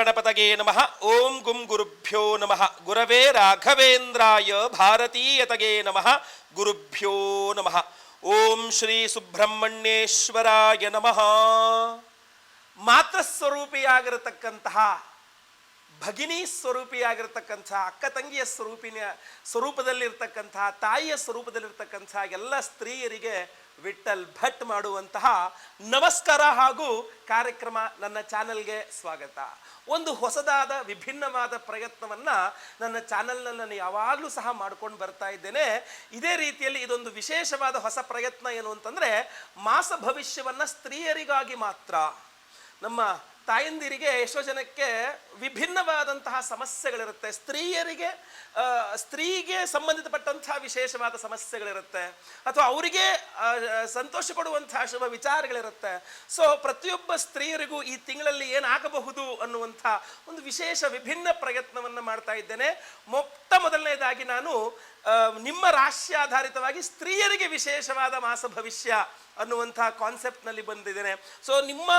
ಗಣಪತಗೆ ನಮಃ. ಓಂ ಗುಂ ಗುರುಭ್ಯೋ ನಮಃ. ಗುರವೇ ರಾಘವೇಂದ್ರಾಯ ಭಾರತೀಯತಗೆ ನಮಃ. ಗುರುಭ್ಯೋ ನಮಃ. ಓಂ ಶ್ರೀ ಸುಬ್ರಹ್ಮಣ್ಯೇಶ್ವರಾಯ ನಮಃ. ಮಾತೃಸ್ವರೂಪಿಯಾಗಿರತಕ್ಕಂತಹ, ಭಗಿನಿ ಸ್ವರೂಪಿಯಾಗಿರ್ತಕ್ಕಂಥ, ಅಕ್ಕ ತಂಗಿಯ ಸ್ವರೂಪದಲ್ಲಿರ್ತಕ್ಕಂತಹ, ತಾಯಿಯ ಸ್ವರೂಪದಲ್ಲಿರ್ತಕ್ಕಂಥ ಎಲ್ಲ ಸ್ತ್ರೀಯರಿಗೆ ವಿಠಲ್ ಭಟ್ ಮಾಡುವಂತಹ ನಮಸ್ಕಾರ ಹಾಗೂ ಕಾರ್ಯಕ್ರಮ ನನ್ನ ಚಾನೆಲ್ಗೆ ಸ್ವಾಗತ. ಒಂದು ಹೊಸದಾದ ವಿಭಿನ್ನವಾದ ಪ್ರಯತ್ನವನ್ನು ನನ್ನ ಚಾನೆಲ್ನಲ್ಲಿ ನಾನು ಯಾವಾಗಲೂ ಸಹ ಮಾಡ್ಕೊಂಡು ಬರ್ತಾ ಇದ್ದೇನೆ. ಇದೇ ರೀತಿಯಲ್ಲಿ ಇದೊಂದು ವಿಶೇಷವಾದ ಹೊಸ ಪ್ರಯತ್ನ ಏನು ಅಂತಂದರೆ, ಮಾಸ ಭವಿಷ್ಯವನ್ನು ಸ್ತ್ರೀಯರಿಗಾಗಿ ಮಾತ್ರ. ನಮ್ಮ ತಾಯಂದಿರಿಗೆ ಎಷ್ಟೋ ಜನಕ್ಕೆ ವಿಭಿನ್ನವಾದಂತಹ ಸಮಸ್ಯೆಗಳಿರುತ್ತೆ. ಸ್ತ್ರೀಗೆ ಸಂಬಂಧಿತಪಟ್ಟಂತಹ ವಿಶೇಷವಾದ ಸಮಸ್ಯೆಗಳಿರುತ್ತೆ, ಅಥವಾ ಅವರಿಗೆ ಸಂತೋಷ ಕೊಡುವಂತಹ ಶುಭ ವಿಚಾರಗಳಿರುತ್ತೆ. ಸೊ ಪ್ರತಿಯೊಬ್ಬ ಸ್ತ್ರೀಯರಿಗೂ ಈ ತಿಂಗಳಲ್ಲಿ ಏನಾಗಬಹುದು ಅನ್ನುವಂಥ ಒಂದು ವಿಶೇಷ ವಿಭಿನ್ನ ಪ್ರಯತ್ನವನ್ನು ಮಾಡ್ತಾ ಇದ್ದೇನೆ. ಮೊದಲನೇದಾಗಿ ನಾನು ನಿಮ್ಮ ರಾಶಿಯಾಧಾರಿತವಾಗಿ ಸ್ತ್ರೀಯರಿಗೆ ವಿಶೇಷವಾದ ಮಾಸ ಭವಿಷ್ಯ ಅನ್ನುವಂಥ ಕಾನ್ಸೆಪ್ಟ್ನಲ್ಲಿ ಬಂದಿದ್ದೇನೆ. ಸೊ ನಿಮ್ಮ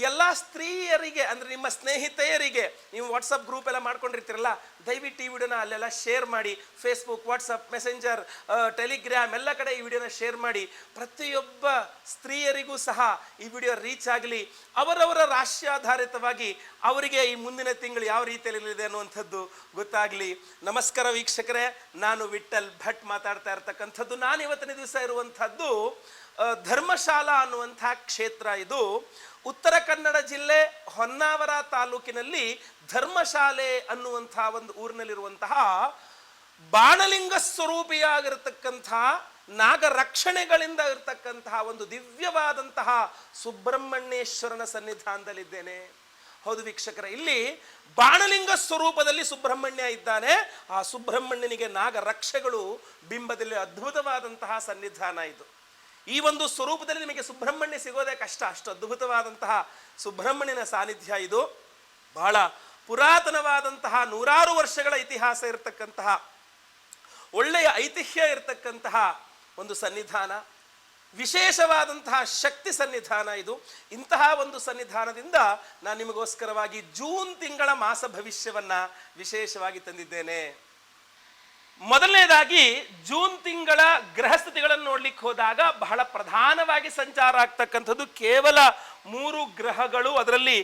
ಎಲ್ಲ ಸ್ತ್ರೀಯರಿಗೆ, ಅಂದರೆ ನಿಮ್ಮ ಸ್ನೇಹಿತೆಯರಿಗೆ, ನೀವು ವಾಟ್ಸಪ್ ಗ್ರೂಪ್ ಎಲ್ಲ ಮಾಡ್ಕೊಂಡಿರ್ತೀರಲ್ಲ, ದಯವಿಟ್ಟು ಈ ವಿಡಿಯೋನ ಅಲ್ಲೆಲ್ಲ ಶೇರ್ ಮಾಡಿ. ಫೇಸ್ಬುಕ್, ವಾಟ್ಸಪ್, ಮೆಸೆಂಜರ್, ಟೆಲಿಗ್ರಾಮ್ ಎಲ್ಲ ಕಡೆ ಈ ವಿಡಿಯೋನ ಶೇರ್ ಮಾಡಿ. ಪ್ರತಿಯೊಬ್ಬ ಸ್ತ್ರೀಯರಿಗೂ ಸಹ ಈ ವಿಡಿಯೋ ರೀಚ್ ಆಗಲಿ. ಅವರವರ ರಾಶಿಯಾಧಾರಿತವಾಗಿ ಅವರಿಗೆ ಈ ಮುಂದಿನ ತಿಂಗಳು ಯಾವ ರೀತಿಯಲ್ಲಿರಲಿದೆ ಅನ್ನುವಂಥದ್ದು ಗೊತ್ತಾಗಲಿ. ನಮಸ್ಕಾರ ವೀಕ್ಷಕರೇ, ನಾನು ವಿಠಲ್ ಭಟ್ ಮಾತಾಡ್ತಾ ಇರ್ತಕ್ಕಂಥದ್ದು. ನಾನು ಇವತ್ತಿನ ದಿವಸ ಇರುವಂಥದ್ದು ಧರ್ಮಶಾಲಾ ಅನ್ನುವಂಥ ಕ್ಷೇತ್ರ. ಇದು ಉತ್ತರ ಕನ್ನಡ ಜಿಲ್ಲೆ ಹೊನ್ನಾವರ ತಾಲೂಕಿನಲ್ಲಿ ಧರ್ಮಶಾಲೆ ಅನ್ನುವಂಥ ಒಂದು ಊರಿನಲ್ಲಿರುವಂತಹ ಬಾಣಲಿಂಗ ಸ್ವರೂಪಿಯಾಗಿರ್ತಕ್ಕಂಥ, ನಾಗರಕ್ಷಣೆಗಳಿಂದ ಇರತಕ್ಕಂತಹ ಒಂದು ದಿವ್ಯವಾದಂತಹ ಸುಬ್ರಹ್ಮಣ್ಯೇಶ್ವರನ ಸನ್ನಿಧಾನದಲ್ಲಿದ್ದೇನೆ. ಹೌದು ವೀಕ್ಷಕರ, ಇಲ್ಲಿ ಬಾಣಲಿಂಗ ಸ್ವರೂಪದಲ್ಲಿ ಸುಬ್ರಹ್ಮಣ್ಯ ಇದ್ದಾನೆ. ಆ ಸುಬ್ರಹ್ಮಣ್ಯನಿಗೆ ನಾಗರಕ್ಷೆಗಳು ಬಿಂಬದಲ್ಲಿ ಅದ್ಭುತವಾದಂತಹ ಸನ್ನಿಧಾನ ಇದು. ಈ ಒಂದು ಸ್ವರೂಪದಲ್ಲಿ ನಿಮಗೆ ಸುಬ್ರಹ್ಮಣ್ಯ ಸಿಗೋದೇ ಕಷ್ಟ, ಅಷ್ಟು ಅದ್ಭುತವಾದಂತಹ ಸುಬ್ರಹ್ಮಣ್ಯನ ಸಾನ್ನಿಧ್ಯ ಇದು. ಬಹಳ ಪುರಾತನವಾದಂತಹ, ನೂರಾರು ವರ್ಷಗಳ ಇತಿಹಾಸ ಇರತಕ್ಕಂತಹ, ಒಳ್ಳೆಯ ಐತಿಹ್ಯ ಇರತಕ್ಕಂತಹ ಒಂದು ಸನ್ನಿಧಾನ, ವಿಶೇಷವಾದಂತಹ ಶಕ್ತಿ ಸನ್ನಿಧಾನ ಇದು. ಇಂತಹ ಒಂದು ಸನ್ನಿಧಾನದಿಂದ ನಾನು ನಿಮಗೋಸ್ಕರವಾಗಿ ಜೂನ್ ತಿಂಗಳ ಮಾಸ ಭವಿಷ್ಯವನ್ನು ವಿಶೇಷವಾಗಿ ತಂದಿದ್ದೇನೆ. ಮೊದಲನೇದಾಗಿ ಜೂನ್ ತಿಂಗಳ ಗ್ರಹಸ್ಥಿತಿಗಳನ್ನು ನೋಡ್ಲಿಕ್ಕೆ ಹೋದಾಗ ಬಹಳ ಪ್ರಧಾನವಾಗಿ ಸಂಚಾರ ಆಗ್ತಕ್ಕಂಥದ್ದು ಕೇವಲ 3 ಗ್ರಹಗಳು. ಅದರಲ್ಲಿ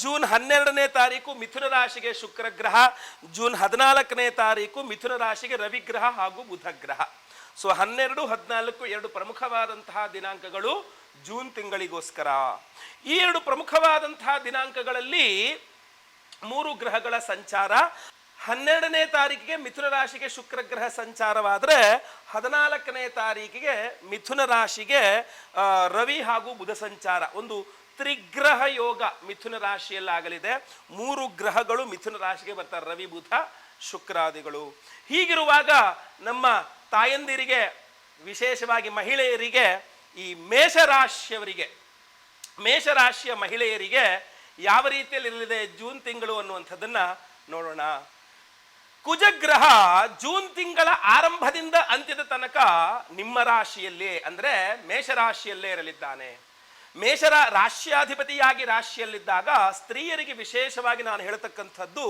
ಜೂನ್ 12ನೇ ತಾರೀಕು ಮಿಥುನ ರಾಶಿಗೆ ಶುಕ್ರ ಗ್ರಹ, ಜೂನ್ 14ನೇ ತಾರೀಕು ಮಿಥುನ ರಾಶಿಗೆ ರವಿ ಗ್ರಹ ಹಾಗೂ ಬುಧ ಗ್ರಹ. ಸೊ 12, 14 2 ಪ್ರಮುಖವಾದಂತಹ ದಿನಾಂಕಗಳು ಜೂನ್ ತಿಂಗಳಿಗೋಸ್ಕರ. ಈ 2 ಪ್ರಮುಖವಾದಂತಹ ದಿನಾಂಕಗಳಲ್ಲಿ 3 ಗ್ರಹಗಳ ಸಂಚಾರ. 12ನೇ ತಾರೀಕಿಗೆ ಮಿಥುನ ರಾಶಿಗೆ ಶುಕ್ರ ಗ್ರಹ ಸಂಚಾರವಾದರೆ 14ನೇ ತಾರೀಕಿಗೆ ಮಿಥುನ ರಾಶಿಗೆ ರವಿ ಹಾಗೂ ಬುಧ ಸಂಚಾರ. ಒಂದು ತ್ರಿಗ್ರಹ ಯೋಗ ಮಿಥುನ ರಾಶಿಯಲ್ಲಾಗಲಿದೆ. 3 ಗ್ರಹಗಳು ಮಿಥುನ ರಾಶಿಗೆ ಬರ್ತಾರೆ, ರವಿ, ಬುಧ, ಶುಕ್ರಾದಿಗಳು. ಹೀಗಿರುವಾಗ ನಮ್ಮ ತಾಯಂದಿರಿಗೆ, ವಿಶೇಷವಾಗಿ ಮಹಿಳೆಯರಿಗೆ, ಈ ಮೇಷರಾಶಿಯ ಮಹಿಳೆಯರಿಗೆ ಯಾವ ರೀತಿಯಲ್ಲಿರಲಿದೆ ಜೂನ್ ತಿಂಗಳು ಅನ್ನುವಂಥದ್ದನ್ನು ನೋಡೋಣ. ಕುಜಗ್ರಹ ಜೂನ್ ತಿಂಗಳ ಆರಂಭದಿಂದ ಅಂತ್ಯದ ತನಕ ನಿಮ್ಮ ರಾಶಿಯಲ್ಲೇ, ಅಂದರೆ ಮೇಷರಾಶಿಯಲ್ಲೇ ಇರಲಿದ್ದಾನೆ. ರಾಶ್ಯಾಧಿಪತಿಯಾಗಿ ರಾಶಿಯಲ್ಲಿದ್ದಾಗ ಸ್ತ್ರೀಯರಿಗೆ ವಿಶೇಷವಾಗಿ ನಾನು ಹೇಳ್ತಕ್ಕಂಥದ್ದು,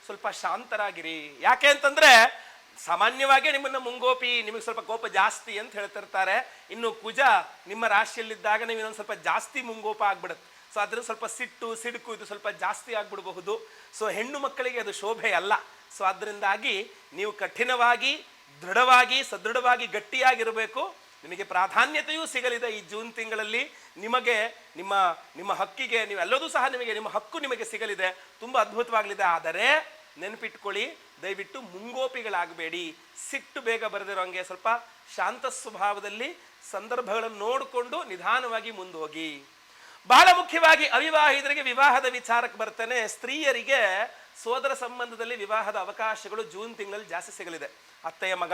ಸ್ವಲ್ಪ ಶಾಂತರಾಗಿರಿ. ಯಾಕೆ ಅಂತಂದರೆ ಸಾಮಾನ್ಯವಾಗಿ ನಿಮ್ಮನ್ನು ಮುಂಗೋಪಿ, ನಿಮಗೆ ಸ್ವಲ್ಪ ಕೋಪ ಜಾಸ್ತಿ ಅಂತ ಹೇಳ್ತಿರ್ತಾರೆ. ಇನ್ನು ಕುಜ ನಿಮ್ಮ ರಾಶಿಯಲ್ಲಿದ್ದಾಗ ನೀವು ಇನ್ನೊಂದು ಸ್ವಲ್ಪ ಜಾಸ್ತಿ ಮುಂಗೋಪ ಆಗ್ಬಿಡುತ್ತೆ. ಸೊ ಅದ್ರ ಸ್ವಲ್ಪ ಸಿಡುಕು ಇದು ಸ್ವಲ್ಪ ಜಾಸ್ತಿ ಆಗ್ಬಿಡಬಹುದು. ಸೊ ಹೆಣ್ಣು ಮಕ್ಕಳಿಗೆ ಅದು ಶೋಭೆ ಅಲ್ಲ. ಸೊ ಅದರಿಂದಾಗಿ ನೀವು ಕಠಿಣವಾಗಿ, ಸದೃಢವಾಗಿ, ಗಟ್ಟಿಯಾಗಿರಬೇಕು. ನಿಮಗೆ ಪ್ರಾಧಾನ್ಯತೆಯೂ ಸಿಗಲಿದೆ ಈ ಜೂನ್ ತಿಂಗಳಲ್ಲಿ. ನಿಮಗೆ ನಿಮ್ಮ ಹಕ್ಕಿಗೆ, ನೀವೆಲ್ಲದೂ ಸಹ ನಿಮ್ಮ ಹಕ್ಕು ನಿಮಗೆ ಸಿಗಲಿದೆ, ತುಂಬ ಅದ್ಭುತವಾಗಲಿದೆ. ಆದರೆ ನೆನಪಿಟ್ಕೊಳ್ಳಿ, ದಯವಿಟ್ಟು ಮುಂಗೋಪಿಗಳಾಗಬೇಡಿ. ಸಿಟ್ಟು ಬೇಗ ಬರೆದಿರೋಂಗೆ ಸ್ವಲ್ಪ ಶಾಂತ ಸ್ವಭಾವದಲ್ಲಿ ಸಂದರ್ಭಗಳನ್ನು ನೋಡಿಕೊಂಡು ನಿಧಾನವಾಗಿ ಮುಂದೋಗಿ. ಬಹಳ ಮುಖ್ಯವಾಗಿ ಅವಿವಾಹಿತರಿಗೆ ವಿವಾಹದ ವಿಚಾರಕ್ಕೆ ಬರ್ತೇನೆ. ಸ್ತ್ರೀಯರಿಗೆ ಸೋದರ ಸಂಬಂಧದಲ್ಲಿ ವಿವಾಹದ ಅವಕಾಶಗಳು ಜೂನ್ ತಿಂಗಳಲ್ಲಿ ಜಾಸ್ತಿ ಸಿಗಲಿದೆ. ಅತ್ತೆಯ ಮಗ,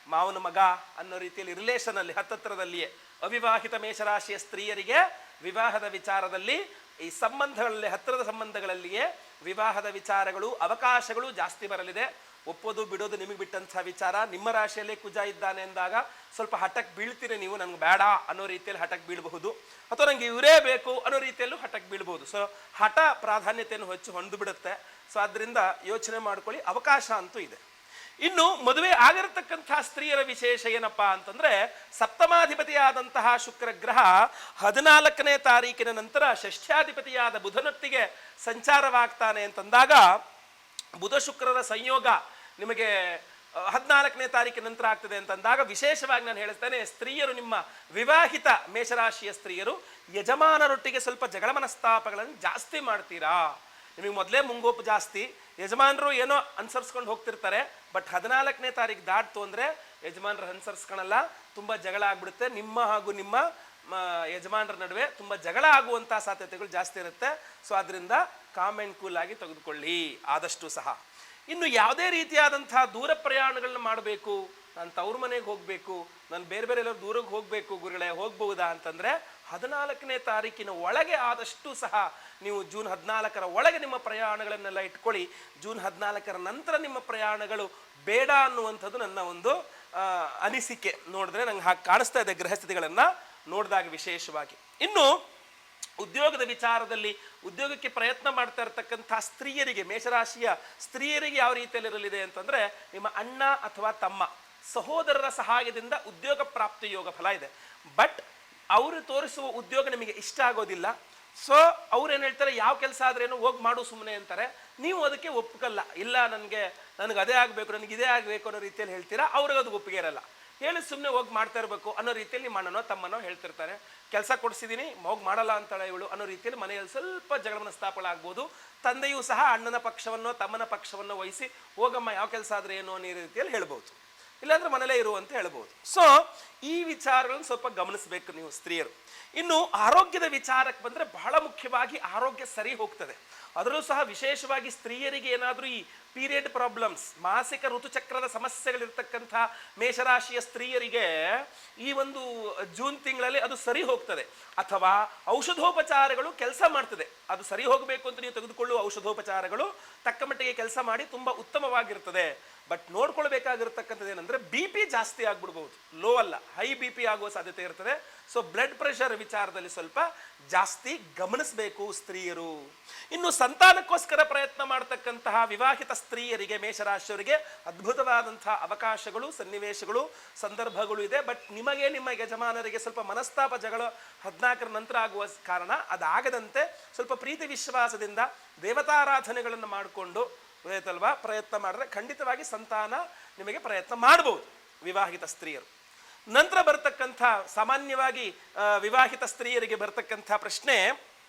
ಮಾವನ ಮಗ ಅನ್ನೋ ರೀತಿಯಲ್ಲಿ ರಿಲೇಷನಲ್ಲಿ ಹತ್ತತ್ರದಲ್ಲಿಯೇ ಅವಿವಾಹಿತ ಮೇಷರಾಶಿಯ ಸ್ತ್ರೀಯರಿಗೆ ವಿವಾಹದ ವಿಚಾರದಲ್ಲಿ, ಈ ಸಂಬಂಧಗಳಲ್ಲಿ, ಹತ್ತಿರದ ಸಂಬಂಧಗಳಲ್ಲಿಯೇ ವಿವಾಹದ ವಿಚಾರಗಳು, ಅವಕಾಶಗಳು ಜಾಸ್ತಿ ಬರಲಿದೆ. ಒಪ್ಪೋದು ಬಿಡೋದು ನಿಮಗೆ ಬಿಟ್ಟಂಥ ವಿಚಾರ. ನಿಮ್ಮ ರಾಶಿಯಲ್ಲೇ ಕುಜ ಇದ್ದಾನೆ ಅಂದಾಗ ಸ್ವಲ್ಪ ಹಠಕ್ಕೆ ಬೀಳ್ತೀರಿ ನೀವು, ನಂಗೆ ಬೇಡ ಅನ್ನೋ ರೀತಿಯಲ್ಲಿ ಹಠಕ್ಕೆ ಬೀಳಬಹುದು, ಅಥವಾ ನಂಗೆ ಇವರೇ ಬೇಕು ಅನ್ನೋ ರೀತಿಯಲ್ಲೂ ಹಠಕ್ಕೆ ಬೀಳ್ಬಹುದು. ಸೊ ಹಠ ಪ್ರಾಧಾನ್ಯತೆಯನ್ನು ಹೆಚ್ಚು ಹೊಂದು ಬಿಡುತ್ತೆ. ಸೊ ಆದ್ದರಿಂದ ಯೋಚನೆ ಮಾಡ್ಕೊಳ್ಳಿ, ಅವಕಾಶ ಅಂತೂ ಇದೆ. ಇನ್ನು ಮದುವೆ ಆಗಿರತಕ್ಕಂತಹ ಸ್ತ್ರೀಯರ ವಿಶೇಷ ಏನಪ್ಪಾ ಅಂತಂದ್ರೆ, ಸಪ್ತಮಾಧಿಪತಿಯಾದಂತಹ ಶುಕ್ರ ಗ್ರಹ 14ನೇ ತಾರೀಕಿನ ನಂತರ ಷಷ್ಠ್ಯಾಧಿಪತಿಯಾದ ಬುಧನೊಟ್ಟಿಗೆ ಸಂಚಾರವಾಗ್ತಾನೆ ಅಂತಂದಾಗ, ಬುಧ ಶುಕ್ರರ ಸಂಯೋಗ ನಿಮಗೆ 14ನೇ ತಾರೀಕಿನ ನಂತರ ಆಗ್ತದೆ ಅಂತಂದಾಗ, ವಿಶೇಷವಾಗಿ ನಾನು ಹೇಳ್ತೇನೆ, ಸ್ತ್ರೀಯರು, ನಿಮ್ಮ ವಿವಾಹಿತ ಮೇಷರಾಶಿಯ ಸ್ತ್ರೀಯರು ಯಜಮಾನರೊಟ್ಟಿಗೆ ಸ್ವಲ್ಪ ಜಗಳ ಮನಸ್ತಾಪಗಳನ್ನು ಜಾಸ್ತಿ ಮಾಡ್ತೀರಾ. ನಿಮಗೆ ಮೊದಲೇ ಮುಂಗೋಪು ಜಾಸ್ತಿ, ಯಜಮಾನರು ಏನೋ ಅನುಸರಿಸ್ಕೊಂಡು ಹೋಗ್ತಿರ್ತಾರೆ, ಬಟ್ 14ನೇ ತಾರೀಕು ದಾಟ್ತು ಅಂದರೆ ಯಜಮಾನರು ಅನುಸರಿಸ್ಕೊಳಲ್ಲ, ತುಂಬ ಜಗಳ ಆಗ್ಬಿಡುತ್ತೆ. ನಿಮ್ಮ ಹಾಗೂ ನಿಮ್ಮ ಯಜಮಾನರ ನಡುವೆ ತುಂಬ ಜಗಳ ಆಗುವಂಥ ಸಾಧ್ಯತೆಗಳು ಜಾಸ್ತಿ ಇರುತ್ತೆ. ಸೊ ಅದರಿಂದ ಕಾಮ್ ಆ್ಯಂಡ್ ಕೂಲ್ ಆಗಿ ತೆಗೆದುಕೊಳ್ಳಿ ಆದಷ್ಟು ಸಹ. ಇನ್ನು ಯಾವುದೇ ರೀತಿಯಾದಂತಹ ದೂರ ಪ್ರಯಾಣಗಳನ್ನ ಮಾಡಬೇಕು, ನಾನು ತವ್ರ ಮನೆಗೆ ಹೋಗಬೇಕು, ನಾನು ಬೇರೆ ಬೇರೆ ಎಲ್ಲರೂ ದೂರಕ್ಕೆ ಹೋಗಬೇಕು ಗುರುಗಳೇ, ಹೋಗ್ಬಹುದಾ ಅಂತಂದರೆ 14ನೇ ತಾರೀಕಿನ ಒಳಗೆ ಆದಷ್ಟು ಸಹ ನೀವು ಜೂನ್ 14ರ ಒಳಗೆ ನಿಮ್ಮ ಪ್ರಯಾಣಗಳನ್ನೆಲ್ಲ ಇಟ್ಕೊಳ್ಳಿ. ಜೂನ್ 14ರ ನಂತರ ನಿಮ್ಮ ಪ್ರಯಾಣಗಳು ಬೇಡ ಅನ್ನುವಂಥದ್ದು ನನ್ನ ಒಂದು ಅನಿಸಿಕೆ. ನೋಡಿದ್ರೆ ನಂಗೆ ಹಾಗೆ ಕಾಣಿಸ್ತಾ ಇದೆ ಗ್ರಹಸ್ಥಿತಿಗಳನ್ನು ನೋಡಿದಾಗ ವಿಶೇಷವಾಗಿ. ಇನ್ನು ಉದ್ಯೋಗದ ವಿಚಾರದಲ್ಲಿ ಉದ್ಯೋಗಕ್ಕೆ ಪ್ರಯತ್ನ ಮಾಡ್ತಾ ಇರತಕ್ಕಂಥ ಸ್ತ್ರೀಯರಿಗೆ, ಮೇಷರಾಶಿಯ ಸ್ತ್ರೀಯರಿಗೆ ಯಾವ ರೀತಿಯಲ್ಲಿ ಇರಲಿದೆ ಅಂತಂದರೆ, ನಿಮ್ಮ ಅಣ್ಣ ಅಥವಾ ತಮ್ಮ, ಸಹೋದರರ ಸಹಾಯದಿಂದ ಉದ್ಯೋಗ ಪ್ರಾಪ್ತಿ ಯೋಗ ಫಲ ಇದೆ. ಬಟ್ ಅವರು ತೋರಿಸುವ ಉದ್ಯೋಗ ನಿಮಗೆ ಇಷ್ಟ ಆಗೋದಿಲ್ಲ. ಸೊ ಅವ್ರೇನು ಹೇಳ್ತಾರೆ, ಯಾವ ಕೆಲಸ ಆದ್ರೇನು ಹೋಗಿ ಮಾಡು ಸುಮ್ಮನೆ ಅಂತಾರೆ. ನೀವು ಅದಕ್ಕೆ ಒಪ್ಪಿಕಲ್ಲ, ಇಲ್ಲ ನನಗೆ ಅದೇ ಆಗಬೇಕು, ನನಗೆ ಇದೇ ಆಗಬೇಕು ಅನ್ನೋ ರೀತಿಯಲ್ಲಿ ಹೇಳ್ತೀರಾ. ಅವ್ರಿಗೆ ಅದು ಒಪ್ಪಿಗೆ ಇರಲ್ಲ. ಹೇಳಿ ಸುಮ್ಮನೆ ಹೋಗಿ ಮಾಡ್ತಾ ಇರಬೇಕು ಅನ್ನೋ ರೀತಿಯಲ್ಲಿ ನಿಮ್ಮ ಅಣ್ಣನೋ ತಮ್ಮನೋ ಹೇಳ್ತಿರ್ತಾರೆ. ಕೆಲಸ ಕೊಡಿಸಿದ್ದೀನಿ, ಹೋಗಿ ಮಾಡಲ್ಲ ಅಂತಾಳೆ ಇವಳು ಅನ್ನೋ ರೀತಿಯಲ್ಲಿ ಮನೆಯಲ್ಲಿ ಸ್ವಲ್ಪ ಜಗಳ ಮನಸ್ತಾಪಗಳಾಗ್ಬೋದು. ತಂದೆಯೂ ಸಹ ಅಣ್ಣನ ಪಕ್ಷವನ್ನೋ ತಮ್ಮನ ಪಕ್ಷವನ್ನೋ ವಹಿಸಿ, ಹೋಗಮ್ಮ ಯಾವ ಕೆಲಸ ಆದರೆ ಏನು ಅನ್ನೋ ರೀತಿಯಲ್ಲಿ ಹೇಳ್ಬೋದು, ಇಲ್ಲಾಂದ್ರೆ ಮನೇಲೇ ಇರು ಅಂತ ಹೇಳ್ಬೋದು. ಸೊ ಈ ವಿಚಾರಗಳನ್ನು ಸ್ವಲ್ಪ ಗಮನಿಸಬೇಕು ನೀವು ಸ್ತ್ರೀಯರು. ಇನ್ನು ಆರೋಗ್ಯದ ವಿಚಾರಕ್ಕೆ ಬಂದರೆ, ಬಹಳ ಮುಖ್ಯವಾಗಿ ಆರೋಗ್ಯ ಸರಿ ಹೋಗ್ತದೆ. ಅದರಲ್ಲೂ ಸಹ ವಿಶೇಷವಾಗಿ ಸ್ತ್ರೀಯರಿಗೆ ಏನಾದರೂ ಈ ಪೀರಿಯಡ್ ಪ್ರಾಬ್ಲಮ್ಸ್, ಮಾಸಿಕ ಋತುಚಕ್ರದ ಸಮಸ್ಯೆಗಳಿರ್ತಕ್ಕಂಥ ಮೇಷರಾಶಿಯ ಸ್ತ್ರೀಯರಿಗೆ ಈ ಒಂದು ಜೂನ್ ತಿಂಗಳಲ್ಲಿ ಅದು ಸರಿ ಹೋಗ್ತದೆ. ಅಥವಾ ಔಷಧೋಪಚಾರಗಳು ಕೆಲಸ ಮಾಡ್ತದೆ. ಅದು ಸರಿ ಹೋಗಬೇಕು ಅಂತ ನೀವು ತೆಗೆದುಕೊಳ್ಳುವ ಔಷಧೋಪಚಾರಗಳು ತಕ್ಕ ಮಟ್ಟಿಗೆ ಕೆಲಸ ಮಾಡಿ ತುಂಬ ಉತ್ತಮವಾಗಿರ್ತದೆ. ಬಟ್ ನೋಡ್ಕೊಳ್ಬೇಕಾಗಿರ್ತಕ್ಕಂಥದ್ದು ಏನಂದ್ರೆ, ಬಿ ಪಿ ಜಾಸ್ತಿ ಆಗ್ಬಿಡ್ಬೋದು, ಲೋ ಅಲ್ಲ, ಹೈ ಬಿ ಪಿ ಆಗುವ ಸಾಧ್ಯತೆ ಇರ್ತದೆ. ಸೊ ಬ್ಲಡ್ ಪ್ರೆಷರ್ ವಿಚಾರದಲ್ಲಿ ಸ್ವಲ್ಪ ಜಾಸ್ತಿ ಗಮನಿಸಬೇಕು ಸ್ತ್ರೀಯರು. ಇನ್ನು ಸಂತಾನಕ್ಕೋಸ್ಕರ ಪ್ರಯತ್ನ ಮಾಡ್ತಕ್ಕಂತಹ ವಿವಾಹಿತ ಸ್ತ್ರೀಯರಿಗೆ, ಮೇಷರಾಶಿಯವರಿಗೆ ಅದ್ಭುತವಾದಂತಹ ಅವಕಾಶಗಳು, ಸನ್ನಿವೇಶಗಳು, ಸಂದರ್ಭಗಳು ಇದೆ. ಬಟ್ ನಿಮಗೆ ನಿಮ್ಮ ಯಜಮಾನರಿಗೆ ಸ್ವಲ್ಪ ಮನಸ್ತಾಪ, ಜಗಳ 14ರ ನಂತರ ಆಗುವ ಕಾರಣ ಅದಾಗದಂತೆ ಸ್ವಲ್ಪ ಪ್ರೀತಿ ವಿಶ್ವಾಸದಿಂದ ದೇವತಾರಾಧನೆಗಳನ್ನು ಮಾಡಿಕೊಂಡು ಗೊತ್ತಾಯ್ತಲ್ವಾ, ಪ್ರಯತ್ನ ಮಾಡಿದ್ರೆ ಖಂಡಿತವಾಗಿ ಸಂತಾನ ನಿಮಗೆ ಪ್ರಯತ್ನ ಮಾಡಬಹುದು ವಿವಾಹಿತ ಸ್ತ್ರೀಯರು. ನಂತರ ಬರ್ತಕ್ಕಂಥ ಸಾಮಾನ್ಯವಾಗಿ ವಿವಾಹಿತ ಸ್ತ್ರೀಯರಿಗೆ ಬರ್ತಕ್ಕಂಥ ಪ್ರಶ್ನೆ,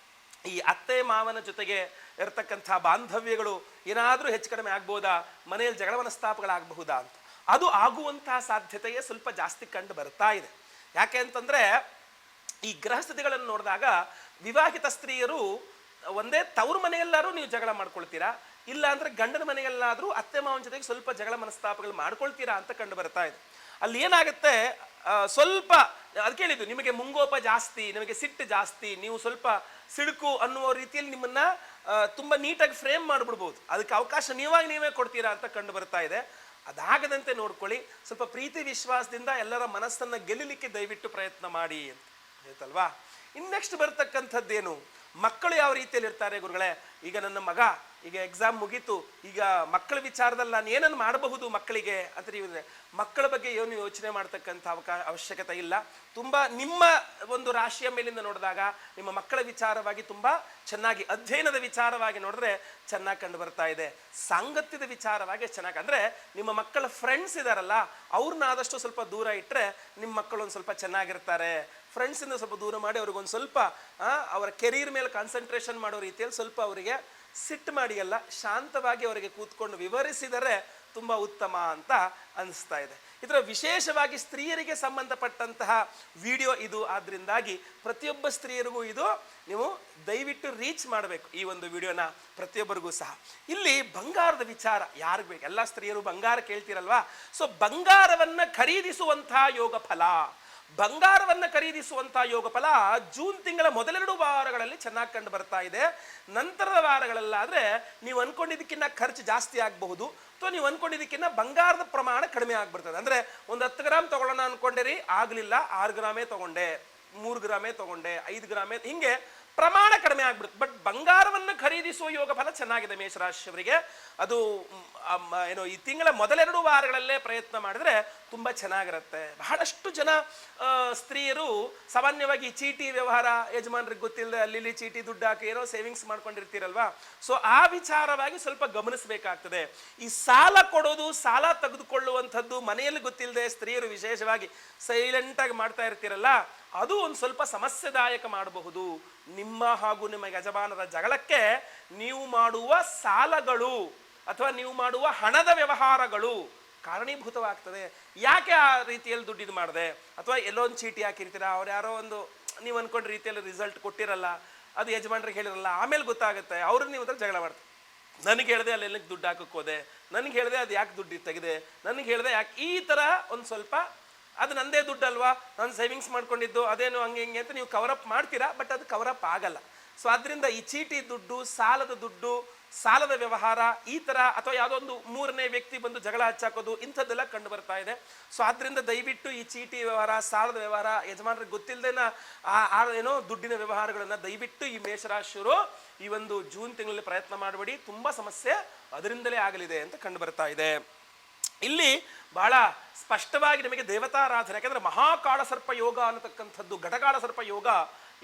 ಈ ಅತ್ತೆ ಮಾವನ ಜೊತೆಗೆ ಇರತಕ್ಕಂಥ ಬಾಂಧವ್ಯಗಳು ಏನಾದರೂ ಹೆಚ್ಚು ಕಡಿಮೆ ಆಗ್ಬೋದಾ, ಮನೆಯಲ್ಲಿ ಜಗಳ ಮನಸ್ತಾಪಗಳಾಗಬಹುದಾ ಅಂತ. ಅದು ಆಗುವಂತಹ ಸಾಧ್ಯತೆಯೇ ಸ್ವಲ್ಪ ಜಾಸ್ತಿ ಕಂಡು ಬರ್ತಾ ಇದೆ. ಯಾಕೆ ಅಂತಂದ್ರೆ, ಈ ಗ್ರಹಸ್ಥಿತಿಗಳನ್ನು ನೋಡಿದಾಗ ವಿವಾಹಿತ ಸ್ತ್ರೀಯರು ಒಂದೇ ತವ್ರ ಮನೆಯಲ್ಲಾದ್ರೂ ನೀವು ಜಗಳ ಮಾಡ್ಕೊಳ್ತೀರಾ, ಇಲ್ಲ ಅಂದ್ರೆ ಗಂಡನ ಮನೆಯಲ್ಲಾದ್ರೂ ಅತ್ತೆ ಮಾವನ ಜೊತೆಗೆ ಸ್ವಲ್ಪ ಜಗಳ ಮನಸ್ತಾಪಗಳು ಮಾಡ್ಕೊಳ್ತೀರಾ ಅಂತ ಕಂಡು ಬರ್ತಾ ಇದೆ. ಅಲ್ಲಿ ಏನಾಗುತ್ತೆ, ಸ್ವಲ್ಪ ಅದಕ್ಕೆ ಹೇಳಿದ್ದು, ನಿಮಗೆ ಮುಂಗೋಪ ಜಾಸ್ತಿ, ನಿಮಗೆ ಸಿಟ್ಟು ಜಾಸ್ತಿ, ನೀವು ಸ್ವಲ್ಪ ಸಿಡುಕು ಅನ್ನುವ ರೀತಿಯಲ್ಲಿ ನಿಮ್ಮನ್ನ ತುಂಬಾ ನೀಟಾಗಿ ಫ್ರೇಮ್ ಮಾಡಿಬಿಡ್ಬೋದು. ಅದಕ್ಕೆ ಅವಕಾಶ ನೀವೇ ಕೊಡ್ತೀರಾ ಅಂತ ಕಂಡು ಬರ್ತಾ ಇದೆ. ಅದಾಗದಂತೆ ನೋಡ್ಕೊಳ್ಳಿ. ಸ್ವಲ್ಪ ಪ್ರೀತಿ ವಿಶ್ವಾಸದಿಂದ ಎಲ್ಲರ ಮನಸ್ಸನ್ನ ಗೆಲ್ಲಲಿಕ್ಕೆ ದಯವಿಟ್ಟು ಪ್ರಯತ್ನ ಮಾಡಿ ಅಂತ ಆಯ್ತಲ್ವಾ. ನೆಕ್ಸ್ಟ್ ಬರ್ತಕ್ಕಂಥದ್ದೇನು, ಮಕ್ಕಳು ಯಾವ ರೀತಿಯಲ್ಲಿ ಇರ್ತಾರೆ ಗುರುಗಳೇ. ಈಗ ನನ್ನ ಮಗ ಈಗ ಎಕ್ಸಾಮ್ ಮುಗೀತು, ಈಗ ಮಕ್ಕಳ ವಿಚಾರದಲ್ಲಿ ನಾನು ಏನನ್ನು ಮಾಡಬಹುದು ಮಕ್ಕಳಿಗೆ ಅಂತ ನೀವು ಮಕ್ಕಳ ಬಗ್ಗೆ ಏನು ಯೋಚನೆ ಮಾಡ್ತಕ್ಕಂಥ ಅವಶ್ಯಕತೆ ಇಲ್ಲ. ತುಂಬ ನಿಮ್ಮ ಒಂದು ರಾಶಿಯ ಮೇಲಿಂದ ನೋಡಿದಾಗ ನಿಮ್ಮ ಮಕ್ಕಳ ವಿಚಾರವಾಗಿ ತುಂಬ ಚೆನ್ನಾಗಿ, ಅಧ್ಯಯನದ ವಿಚಾರವಾಗಿ ನೋಡಿದ್ರೆ ಚೆನ್ನಾಗಿ ಕಂಡು ಬರ್ತಾ ಇದೆ. ಸಾಂಗತ್ಯದ ವಿಚಾರವಾಗಿ ಚೆನ್ನಾಗಿ, ಅಂದರೆ ನಿಮ್ಮ ಮಕ್ಕಳ ಫ್ರೆಂಡ್ಸ್ ಇದಾರಲ್ಲ ಅವ್ರನ್ನ ಆದಷ್ಟು ಸ್ವಲ್ಪ ದೂರ ಇಟ್ಟರೆ ನಿಮ್ಮ ಮಕ್ಕಳು ಒಂದು ಸ್ವಲ್ಪ ಚೆನ್ನಾಗಿರ್ತಾರೆ. ಫ್ರೆಂಡ್ಸಿಂದ ಸ್ವಲ್ಪ ದೂರ ಮಾಡಿ ಅವ್ರಿಗೊಂದು ಸ್ವಲ್ಪ ಅವರ ಕೆರಿಯರ್ ಮೇಲೆ ಕಾನ್ಸಂಟ್ರೇಷನ್ ಮಾಡೋ ರೀತಿಯಲ್ಲಿ ಸ್ವಲ್ಪ ಅವರಿಗೆ ಸಿಟ್ಟು ಮಾಡಿ ಅಲ್ಲ, ಶಾಂತವಾಗಿ ಅವರಿಗೆ ಕೂತ್ಕೊಂಡು ವಿವರಿಸಿದರೆ ತುಂಬ ಉತ್ತಮ ಅಂತ ಅನಿಸ್ತಾ ಇದೆ. ಇದರ ವಿಶೇಷವಾಗಿ ಸ್ತ್ರೀಯರಿಗೆ ಸಂಬಂಧಪಟ್ಟಂತಹ ವಿಡಿಯೋ ಇದು. ಆದ್ರಿಂದಾಗಿ ಪ್ರತಿಯೊಬ್ಬ ಸ್ತ್ರೀಯರಿಗೂ ಇದು ನೀವು ದಯವಿಟ್ಟು ರೀಚ್ ಮಾಡಬೇಕು ಈ ಒಂದು ವಿಡಿಯೋನ, ಪ್ರತಿಯೊಬ್ಬರಿಗೂ ಸಹ. ಇಲ್ಲಿ ಬಂಗಾರದ ವಿಚಾರ ಯಾರಿಗೆ ಬೇಕು, ಎಲ್ಲ ಸ್ತ್ರೀಯರು ಬಂಗಾರ ಕೇಳ್ತಿರಲ್ವಾ. ಸೊ ಬಂಗಾರವನ್ನ ಖರೀದಿಸುವಂತಹ ಯೋಗ ಫಲ, ಬಂಗಾರವನ್ನು ಖರೀದಿಸುವಂಥ ಯೋಗ ಫಲ ಜೂನ್ ತಿಂಗಳ ಮೊದಲೆರಡು ವಾರಗಳಲ್ಲಿ ಚೆನ್ನಾಗಿ ಕಂಡು ಬರ್ತಾ ಇದೆ. ನಂತರದ ವಾರಗಳಲ್ಲಾದರೆ ನೀವು ಅನ್ಕೊಂಡಿದ್ದಕ್ಕಿಂತ ಖರ್ಚು ಜಾಸ್ತಿ ಆಗಬಹುದು, ಅಥವಾ ನೀವು ಅನ್ಕೊಂಡಿದ್ದಕ್ಕಿಂತ ಬಂಗಾರದ ಪ್ರಮಾಣ ಕಡಿಮೆ ಆಗ್ಬಿಡ್ತದೆ. ಅಂದರೆ ಒಂದು 10 ಗ್ರಾಮ್ ತಗೊಳ್ಳೋಣ ಅನ್ಕೊಂಡಿರಿ, ಆಗಲಿಲ್ಲ, 6 ಗ್ರಾಮೇ ತಗೊಂಡೆ, 3 ಗ್ರಾಮೇ ತಗೊಂಡೆ, 5 ಗ್ರಾಮೇ, ಹಿಂಗೆ ಪ್ರಮಾಣ ಕಡಿಮೆ ಆಗ್ಬಿಡುತ್ತೆ. ಬಟ್ ಬಂಗಾರವನ್ನು ಖರೀದಿಸುವ ಯೋಗ ಫಲ ಚೆನ್ನಾಗಿದೆ ಮೇಷರಾಶಿಯವರಿಗೆ. ಅದು ಏನು ಈ ತಿಂಗಳ ಮೊದಲೆರಡು ವಾರಗಳಲ್ಲೇ ಪ್ರಯತ್ನ ಮಾಡಿದ್ರೆ ತುಂಬ ಚೆನ್ನಾಗಿರುತ್ತೆ. ಬಹಳಷ್ಟು ಜನ ಸ್ತ್ರೀಯರು ಸಾಮಾನ್ಯವಾಗಿ ಚೀಟಿ ವ್ಯವಹಾರ, ಯಜಮಾನ್ರಿಗೆ ಗೊತ್ತಿಲ್ಲದೆ ಅಲ್ಲಿ ಚೀಟಿ ದುಡ್ಡು ಹಾಕಿ ಏನೋ ಸೇವಿಂಗ್ಸ್ ಮಾಡ್ಕೊಂಡಿರ್ತೀರಲ್ವಾ. ಸೊ ಆ ವಿಚಾರವಾಗಿ ಸ್ವಲ್ಪ ಗಮನಿಸಬೇಕಾಗ್ತದೆ. ಈ ಸಾಲ ಕೊಡೋದು, ಸಾಲ ತೆಗೆದುಕೊಳ್ಳುವಂಥದ್ದು ಮನೆಯಲ್ಲಿ ಗೊತ್ತಿಲ್ಲದೆ ಸ್ತ್ರೀಯರು ವಿಶೇಷವಾಗಿ ಸೈಲೆಂಟಾಗಿ ಮಾಡ್ತಾ ಇರ್ತೀರಲ್ಲ, ಅದು ಒಂದು ಸ್ವಲ್ಪ ಸಮಸ್ಯೆದಾಯಕ ಮಾಡಬಹುದು. ನಿಮ್ಮ ಹಾಗೂ ನಿಮ್ಮ ಯಜಮಾನರ ಜಗಳಕ್ಕೆ ನೀವು ಮಾಡುವ ಸಾಲಗಳು ಅಥವಾ ನೀವು ಮಾಡುವ ಹಣದ ವ್ಯವಹಾರಗಳು ಕಾರಣೀಭೂತವಾಗ್ತದೆ. ಯಾಕೆ ಆ ರೀತಿಯಲ್ಲಿ ದುಡ್ಡಿದು ಮಾಡಿದೆ, ಅಥವಾ ಎಲ್ಲೋ ಒಂದು ಚೀಟಿ ಹಾಕಿರ್ತೀರ, ಅವ್ರು ಯಾರೋ ಒಂದು ನೀವು ಅನ್ಕೊಂಡ ರೀತಿಯಲ್ಲಿ ರಿಸಲ್ಟ್ ಕೊಟ್ಟಿರಲ್ಲ, ಅದು ಯಜಮಾನ್ರಿಗೆ ಹೇಳಿರಲ್ಲ, ಆಮೇಲೆ ಗೊತ್ತಾಗುತ್ತೆ, ಅವ್ರನ್ನ ನೀವು ಜಗಳ ಮಾಡ್ತಾರೆ. ನನಗೆ ಹೇಳಿದೆ ಅಲ್ಲಿ ಎಲ್ಲಕ್ಕೆ ದುಡ್ಡು ಹಾಕಕ್ಕೆ ಹೋದೆ, ನನಗೆ ಹೇಳಿದೆ ಅದು ಯಾಕೆ ದುಡ್ಡು ತೆಗೆದೆ, ನನಗೆ ಹೇಳಿದೆ ಯಾಕೆ, ಈ ಥರ ಒಂದು ಸ್ವಲ್ಪ ಅದು ನಂದೇ ದುಡ್ಡು ಅಲ್ವಾ, ನಾನು ಸೇವಿಂಗ್ಸ್ ಮಾಡ್ಕೊಂಡಿದ್ದು, ಅದೇನು ಹಂಗೆ ಹಿಂಗೆ ಅಂತ ನೀವು ಕವರಪ್ ಮಾಡ್ತೀರಾ, ಬಟ್ ಅದು ಕವರಪ್ ಆಗಲ್ಲ. ಸೊ ಅದರಿಂದ ಈ ಚೀಟಿ ದುಡ್ಡು, ಸಾಲದ ದುಡ್ಡು, ಸಾಲದ ವ್ಯವಹಾರ ಈ ಥರ, ಅಥವಾ ಯಾವುದೋ ಒಂದು ಮೂರನೇ ವ್ಯಕ್ತಿ ಬಂದು ಜಗಳ ಹಚ್ಚಾಕೋದು, ಇಂಥದ್ದೆಲ್ಲ ಕಂಡು ಬರ್ತಾ ಇದೆ. ಸೊ ಆದ್ದರಿಂದ ದಯವಿಟ್ಟು ಈ ಚೀಟಿ ವ್ಯವಹಾರ, ಸಾಲದ ವ್ಯವಹಾರ, ಯಜಮಾನರಿಗೆ ಗೊತ್ತಿಲ್ಲದೇನ ಏನೋ ದುಡ್ಡಿನ ವ್ಯವಹಾರಗಳನ್ನು ದಯವಿಟ್ಟು ಈ ಮೇಷರಾಶಿಯವರು ಈ ಒಂದು ಜೂನ್ ತಿಂಗಳಲ್ಲಿ ಪ್ರಯತ್ನ ಮಾಡಬೇಡಿ. ತುಂಬ ಸಮಸ್ಯೆ ಅದರಿಂದಲೇ ಆಗಲಿದೆ ಅಂತ ಕಂಡು ಬರ್ತಾ ಇದೆ. ಇಲ್ಲಿ ಬಹಳ ಸ್ಪಷ್ಟವಾಗಿ ನಿಮಗೆ ದೇವತಾರಾಧನೆ, ಯಾಕೆಂದರೆ ಮಹಾಕಾಳ ಸರ್ಪ ಯೋಗ ಅನ್ನತಕ್ಕಂಥದ್ದು, ಘಟಕಾಳ ಸರ್ಪ ಯೋಗ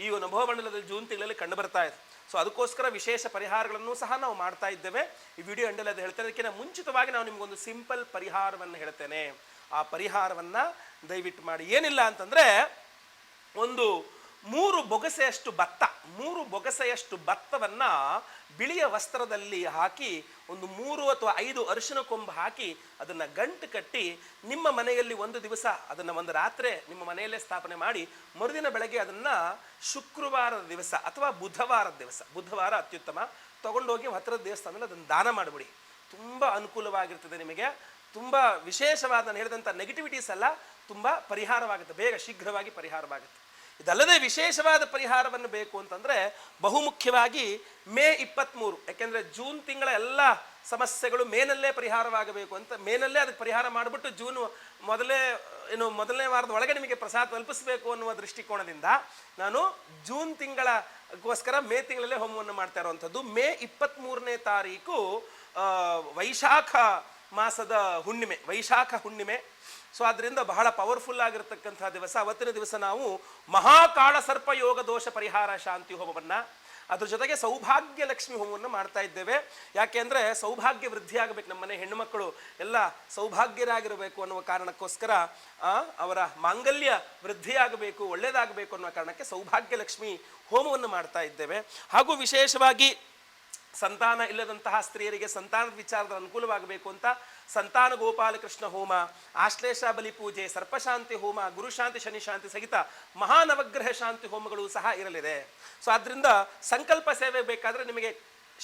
ಈ ನಭೋಮಂಡಲದಲ್ಲಿ ಜೂನ್ ತಿಂಗಳಲ್ಲಿ ಕಂಡು ಬರ್ತಾ ಇದೆ. ಸೊ ಅದಕ್ಕೋಸ್ಕರ ವಿಶೇಷ ಪರಿಹಾರಗಳನ್ನು ಸಹ ನಾವು ಮಾಡ್ತಾ ಇದ್ದೇವೆ. ಈ ವಿಡಿಯೋ ಎಂಡಲ್ಲಿ ಅದು ಹೇಳ್ತೇನೆ. ಅದಕ್ಕಿಂತ ಮುಂಚಿತವಾಗಿ ನಾವು ನಿಮಗೊಂದು ಸಿಂಪಲ್ ಪರಿಹಾರವನ್ನು ಹೇಳ್ತೇನೆ. ಆ ಪರಿಹಾರವನ್ನು ದಯವಿಟ್ಟು ಮಾಡಿ. ಏನಿಲ್ಲ ಅಂತಂದರೆ, ಒಂದು 3 ಬೊಗಸೆಯಷ್ಟು ಭತ್ತವನ್ನು ಬಿಳಿಯ ವಸ್ತ್ರದಲ್ಲಿ ಹಾಕಿ, ಒಂದು 3 ಅಥವಾ 5 ಅರಿಶಿನ ಕೊಂಬು ಹಾಕಿ ಅದನ್ನು ಗಂಟು ಕಟ್ಟಿ ನಿಮ್ಮ ಮನೆಯಲ್ಲಿ ಒಂದು ದಿವಸ ಅದನ್ನು ಒಂದು ರಾತ್ರಿ ನಿಮ್ಮ ಮನೆಯಲ್ಲೇ ಸ್ಥಾಪನೆ ಮಾಡಿ, ಮರುದಿನ ಬೆಳಗ್ಗೆ ಅದನ್ನು ಶುಕ್ರವಾರದ ದಿವಸ ಅಥವಾ ಬುಧವಾರದ ದಿವಸ, ಬುಧವಾರ ಅತ್ಯುತ್ತಮ, ತಗೊಂಡೋಗಿ ಹತ್ತಿರದ ದೇವಸ್ಥಾನದಲ್ಲಿ ಅದನ್ನು ದಾನ ಮಾಡಿಬಿಡಿ. ತುಂಬ ಅನುಕೂಲವಾಗಿರ್ತದೆ ನಿಮಗೆ. ತುಂಬ ವಿಶೇಷವಾದ ನಾನು ಹೇಳಿದಂಥ ನೆಗೆಟಿವಿಟೀಸ್ ಎಲ್ಲ ತುಂಬ ಪರಿಹಾರವಾಗುತ್ತೆ, ಬೇಗ ಶೀಘ್ರವಾಗಿ ಪರಿಹಾರವಾಗುತ್ತೆ. ಇದಲ್ಲದೆ ವಿಶೇಷವಾದ ಪರಿಹಾರವನ್ನು ಬೇಕು ಅಂತಂದರೆ ಬಹುಮುಖ್ಯವಾಗಿ ಮೇ 23, ಯಾಕೆಂದರೆ ಜೂನ್ ತಿಂಗಳ ಎಲ್ಲ ಸಮಸ್ಯೆಗಳು ಮೇನಲ್ಲೇ ಪರಿಹಾರವಾಗಬೇಕು ಅಂತ, ಮೇನಲ್ಲೇ ಅದಕ್ಕೆ ಪರಿಹಾರ ಮಾಡಿಬಿಟ್ಟು ಜೂನ್ ಮೊದಲನೇ ವಾರದ ಒಳಗೆ ನಿಮಗೆ ಪ್ರಸಾದ ತಲುಪಿಸಬೇಕು ಅನ್ನುವ ದೃಷ್ಟಿಕೋನದಿಂದ ನಾನು ಜೂನ್ ತಿಂಗಳಗೋಸ್ಕರ ಮೇ ತಿಂಗಳಲ್ಲೇ ಹೋಮವನ್ನು ಮಾಡ್ತಾ ಇರುವಂಥದ್ದು. ಮೇ 23ನೇ ತಾರೀಕು ವೈಶಾಖ ಮಾಸದ ಹುಣ್ಣಿಮೆ, ವೈಶಾಖ ಹುಣ್ಣಿಮೆ. ಸೊ ಅದರಿಂದ ಬಹಳ ಪವರ್ಫುಲ್ ಆಗಿರತಕ್ಕಂಥ ದಿವಸ. ಅವತ್ತಿನ ದಿವಸ ನಾವು ಮಹಾಕಾಳ ಸರ್ಪ ಯೋಗ ದೋಷ ಪರಿಹಾರ ಶಾಂತಿ ಹೋಮವನ್ನು, ಅದ್ರ ಜೊತೆಗೆ ಸೌಭಾಗ್ಯ ಲಕ್ಷ್ಮಿ ಹೋಮವನ್ನು ಮಾಡ್ತಾ ಇದ್ದೇವೆ. ಯಾಕೆ ಅಂದರೆ ಸೌಭಾಗ್ಯ ವೃದ್ಧಿ ಆಗಬೇಕು, ನಮ್ಮನೆ ಹೆಣ್ಣು ಮಕ್ಕಳು ಎಲ್ಲ ಸೌಭಾಗ್ಯರಾಗಿರಬೇಕು ಅನ್ನುವ ಕಾರಣಕ್ಕೋಸ್ಕರ, ಅವರ ಮಾಂಗಲ್ಯ ವೃದ್ಧಿಯಾಗಬೇಕು, ಒಳ್ಳೆಯದಾಗಬೇಕು ಅನ್ನುವ ಕಾರಣಕ್ಕೆ ಸೌಭಾಗ್ಯ ಲಕ್ಷ್ಮಿ ಹೋಮವನ್ನು ಮಾಡ್ತಾ ಇದ್ದೇವೆ. ಹಾಗೂ ವಿಶೇಷವಾಗಿ ಸಂತಾನ ಇಲ್ಲದಂತಹ ಸ್ತ್ರೀಯರಿಗೆ ಸಂತಾನದ ವಿಚಾರದಲ್ಲಿ ಅನುಕೂಲವಾಗಬೇಕು ಅಂತ ಸಂತಾನ ಗೋಪಾಲಕೃಷ್ಣ ಹೋಮ, ಆಶ್ಲೇಷ ಬಲಿ ಪೂಜೆ, ಸರ್ಪಶಾಂತಿ ಹೋಮ, ಗುರುಶಾಂತಿ ಶನಿಶಾಂತಿ ಸಹಿತ ಮಹಾನವಗ್ರಹ ಶಾಂತಿ ಹೋಮಗಳು ಸಹ ಇರಲಿದೆ. ಸೊ ಆದ್ದರಿಂದ ಸಂಕಲ್ಪ ಸೇವೆ ಬೇಕಾದರೆ ನಿಮಗೆ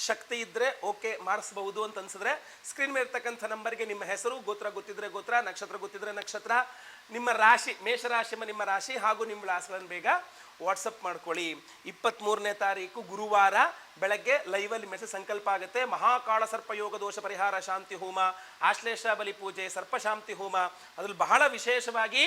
ಶಕ್ತಿ ಇದ್ದರೆ ಓಕೆ ಮಾಡಿಸ್ಬಹುದು ಅಂತ ಅನ್ಸಿದ್ರೆ ಸ್ಕ್ರೀನ್ ಮೇಲೆ ಇರ್ತಕ್ಕಂಥ ನಂಬರ್ಗೆ ನಿಮ್ಮ ಹೆಸರು, ಗೋತ್ರ ಗೊತ್ತಿದ್ರೆ ಗೋತ್ರ, ನಕ್ಷತ್ರ ಗೊತ್ತಿದ್ರೆ ನಕ್ಷತ್ರ, ನಿಮ್ಮ ರಾಶಿ, ಮೇಷರಾಶಿ ನಿಮ್ಮ ರಾಶಿ ಹಾಗೂ ನಿಮ್ಮ ವಿಳಾಸಗಳನ್ನು ಬೇಗ ವಾಟ್ಸಪ್ ಮಾಡ್ಕೊಳ್ಳಿ. 23ನೇ ತಾರೀಕು ಗುರುವಾರ ಬೆಳಗ್ಗೆ ಲೈವಲ್ಲಿ ಮೆಸೇಜ್ ಸಂಕಲ್ಪ ಆಗುತ್ತೆ. ಮಹಾಕಾಳ ಸರ್ಪ ಯೋಗ ದೋಷ ಪರಿಹಾರ ಶಾಂತಿ ಹೋಮ, ಆಶ್ಲೇಷ ಬಲಿ ಪೂಜೆ, ಸರ್ಪಶಾಂತಿ ಹೋಮ, ಅದ್ರಲ್ಲಿ ಬಹಳ ವಿಶೇಷವಾಗಿ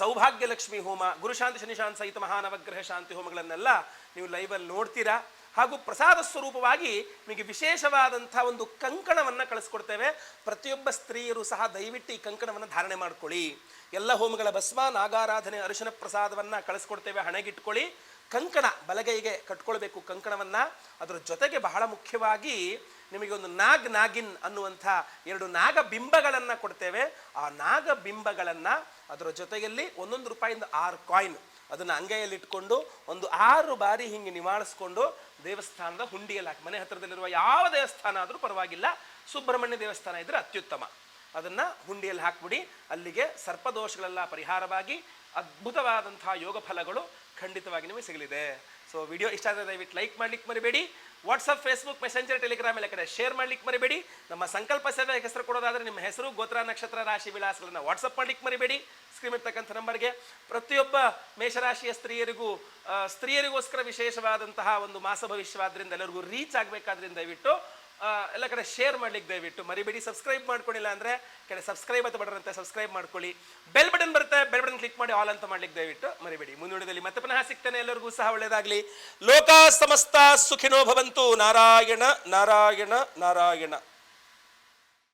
ಸೌಭಾಗ್ಯ ಲಕ್ಷ್ಮಿ ಹೋಮ, ಗುರುಶಾಂತಿ ಶನಿಶಾಂತಿ ಸಹಿತ ಮಹಾನವಗ್ರಹ ಶಾಂತಿ ಹೋಮಗಳನ್ನೆಲ್ಲ ನೀವು ಲೈವಲ್ಲಿ ನೋಡ್ತೀರಾ. ಹಾಗೂ ಪ್ರಸಾದ ಸ್ವರೂಪವಾಗಿ ನಿಮಗೆ ವಿಶೇಷವಾದಂಥ ಒಂದು ಕಂಕಣವನ್ನು ಕಳಿಸ್ಕೊಡ್ತೇವೆ. ಪ್ರತಿಯೊಬ್ಬ ಸ್ತ್ರೀಯರು ಸಹ ದಯವಿಟ್ಟು ಈ ಕಂಕಣವನ್ನು ಧಾರಣೆ ಮಾಡ್ಕೊಳ್ಳಿ. ಎಲ್ಲ ಹೋಮಗಳ ಭಸ್ಮ, ನಾಗಾರಾಧನೆ, ಅರಿಶಿನ ಪ್ರಸಾದವನ್ನು ಕಳಿಸ್ಕೊಡ್ತೇವೆ, ಹಣೆಗಿಟ್ಕೊಳ್ಳಿ. ಕಂಕಣ ಬಲಗೈಗೆ ಕಟ್ಕೊಳ್ಬೇಕು ಕಂಕಣವನ್ನು. ಅದರ ಜೊತೆಗೆ ಬಹಳ ಮುಖ್ಯವಾಗಿ ನಿಮಗೆ ಒಂದು ನಾಗಿನ್ ಅನ್ನುವಂಥ 2 ನಾಗಬಿಂಬಗಳನ್ನು ಕೊಡ್ತೇವೆ. ಆ ನಾಗಬಿಂಬಗಳನ್ನು ಅದರ ಜೊತೆಯಲ್ಲಿ ₹1 6 ಕಾಯಿನ್ ಅದನ್ನು ಅಂಗೈಯಲ್ಲಿ ಇಟ್ಕೊಂಡು ಒಂದು 6 ಬಾರಿ ಹಿಂಗೆ ನಿವಾಳಿಸ್ಕೊಂಡು ದೇವಸ್ಥಾನದ ಹುಂಡಿಯಲ್ಲಿ ಹಾಕಿ, ಮನೆ ಹತ್ತಿರದಲ್ಲಿರುವ ಯಾವ ದೇವಸ್ಥಾನ ಆದರೂ ಪರವಾಗಿಲ್ಲ, ಸುಬ್ರಹ್ಮಣ್ಯ ದೇವಸ್ಥಾನ ಇದ್ದರೆ ಅತ್ಯುತ್ತಮ, ಅದನ್ನು ಹುಂಡಿಯಲ್ಲಿ ಹಾಕ್ಬಿಡಿ. ಅಲ್ಲಿಗೆ ಸರ್ಪದೋಷಗಳೆಲ್ಲ ಪರಿಹಾರವಾಗಿ ಅದ್ಭುತವಾದಂತಹ ಯೋಗ ಫಲಗಳು ಖಂಡಿತವಾಗಿ ನಿಮಗೆ ಸಿಗಲಿದೆ. ಸೊ ವಿಡಿಯೋ ಇಷ್ಟ ಆದರೆ ದಯವಿಟ್ಟು ಲೈಕ್ ಮಾಡಲಿಕ್ಕೆ ಮರಿಬೇಡಿ. ವಾಟ್ಸಪ್, ಫೇಸ್ಬುಕ್, ಮೆಸೆಂಜರ್, ಟೆಲಿಗ್ರಾಮ್ ಎಲ್ಲ ಕಡೆ ಶೇರ್ ಮಾಡ್ಲಿಕ್ಕೆ ಮರಿಬೇಡಿ. ನಮ್ಮ ಸಂಕಲ್ಪ ಸೇವೆ ಹೆಸರು ಕೊಡೋದಾದ್ರೆ ನಿಮ್ಮ ಹೆಸರು, ಗೋತ್ರ, ನಕ್ಷತ್ರ, ರಾಶಿ, ವಿಳಾಸಗಳನ್ನ ವಾಟ್ಸಪ್ ಮಾಡ್ಲಿಕ್ಕೆ ಮರಿಬೇಡಿ ಸ್ಕ್ರೀನ್ ಇರ್ತಕ್ಕಂಥ ನಂಬರ್ಗೆ. ಪ್ರತಿಯೊಬ್ಬ ಮೇಷರಾಶಿಯ ಸ್ತ್ರೀಯರಿಗೋಸ್ಕರ ವಿಶೇಷವಾದಂತಹ ಒಂದು ಮಾಸ ಭವಿಷ್ಯವಾದ್ರಿಂದ ಎಲ್ಲರಿಗೂ ರೀಚ್ ಆಗಬೇಕಾದ್ರಿಂದ ದಯವಿಟ್ಟು ಎಲ್ಲ ಕಡೆ ಶೇರ್ ಮಾಡ್ಲಿಕ್ಕೆ ದಯವಿಟ್ಟು ಮರಿಬೇಡಿ. ಸಬ್ಸ್ಕ್ರೈಬ್ ಮಾಡ್ಕೊಂಡಿಲ್ಲ ಅಂದ್ರೆ ಕಡೆ ಸಬ್ಸ್ಕ್ರೈಬ್ ಅಂತ ಬಟನ್ ಅಂತ ಸಬ್ಸ್ಕ್ರೈಬ್ ಮಾಡ್ಕೊಳ್ಳಿ. ಬೆಲ್ ಬಟನ್ ಬರುತ್ತೆ, ಬೆಲ್ ಬಟನ್ ಕ್ಲಿಕ್ ಮಾಡಿ ಆಲ್ ಅಂತ ಮಾಡ್ಲಿಕ್ಕೆ ದಯವಿಟ್ಟು ಮರಿಬೇಡಿ. ಮುಂದಿನದಲ್ಲಿ ಮತ್ತೆ ಪುನಃ ಸಿಗ್ತೇನೆ. ಎಲ್ಲರಿಗೂ ಸಹ ಒಳ್ಳೆಯದಾಗಲಿ. ಲೋಕ ಸಮಸ್ತ ಸುಖಿನೋ ಭವಂತು. ನಾರಾಯಣ ನಾರಾಯಣ ನಾರಾಯಣ.